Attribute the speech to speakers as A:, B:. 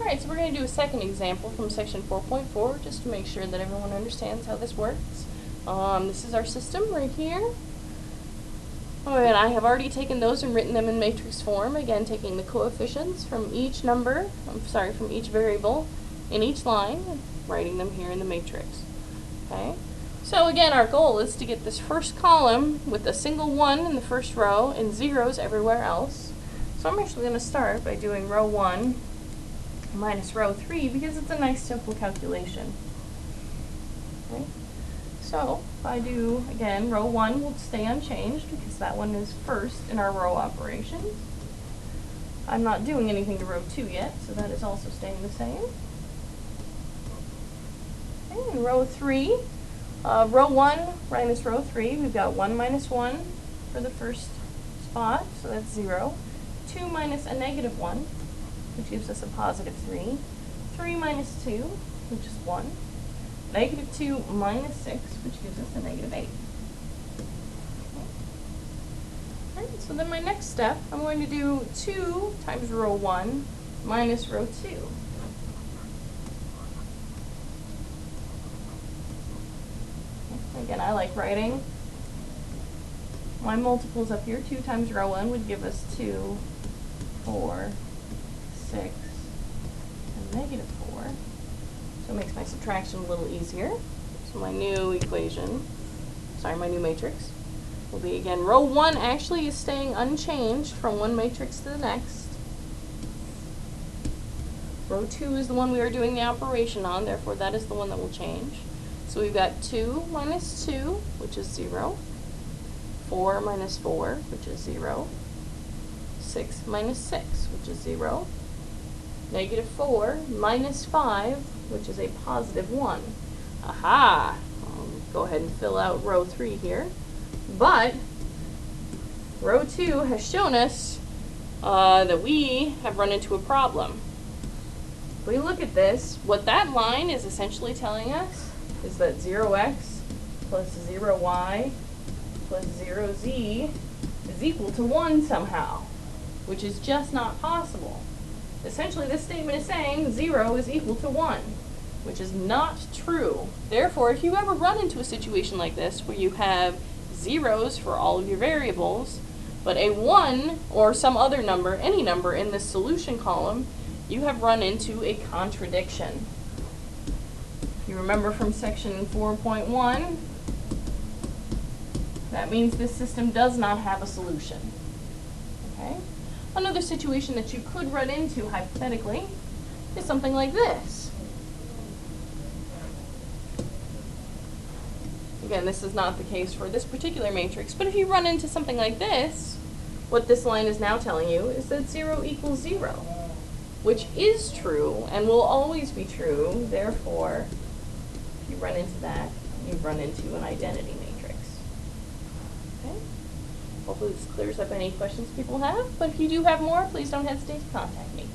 A: Alright, so we're going to do a second example from section 4.4 just to make sure that everyone understands how this works. This is our system right here. And I have already taken those and written them in matrix form, again taking the coefficients from each from each variable in each line, and writing them here in the matrix. Okay? So again, our goal is to get this first column with a single 1 in the first row and zeros everywhere else. So I'm actually going to start by doing row 1 minus row 3 because it's a nice simple calculation. Okay? So if I do, again, row 1 will stay unchanged because that one is first in our row operations. I'm not doing anything to row 2 yet, so that is also staying the same. Okay, and row 3, row 1 minus row 3, we've got 1 minus 1 for the first spot, so that's 0. 2 minus a negative 1, which gives us a positive 3. 3 minus 2, which is 1. Negative 2 minus 6, which gives us a negative 8. Okay. Right, so then my next step, I'm going to do 2 times row 1 minus row 2. Again, I like writing my multiples up here. 2 times row 1 would give us 2, 4, 6, and negative 4. So it makes my subtraction a little easier. So my new equation, my new matrix, will be, again, row 1 actually is staying unchanged from one matrix to the next. Row 2 is the one we are doing the operation on, therefore that is the one that will change. So we've got 2 minus 2, which is 0. 4 minus 4, which is 0. 6 minus 6, which is 0. Negative 4 minus 5, which is a positive 1. Aha! I'll go ahead and fill out row 3 here. But row 2 has shown us that we have run into a problem. If we look at this, what that line is essentially telling us is that 0x plus 0y plus 0z is equal to 1 somehow, which is just not possible. Essentially, this statement is saying 0 is equal to 1, which is not true. Therefore, if you ever run into a situation like this where you have zeros for all of your variables, but a 1 or some other number, any number in this solution column, you have run into a contradiction. If you remember from section 4.1, that means this system does not have a solution. Okay? Another situation that you could run into, hypothetically, is something like this. Again, this is not the case for this particular matrix, but if you run into something like this, what this line is now telling you is that 0 equals 0, which is true and will always be true. Therefore, if you run into that, you run into an identity matrix. Okay? Hopefully this clears up any questions people have, but if you do have more, please don't hesitate to contact me.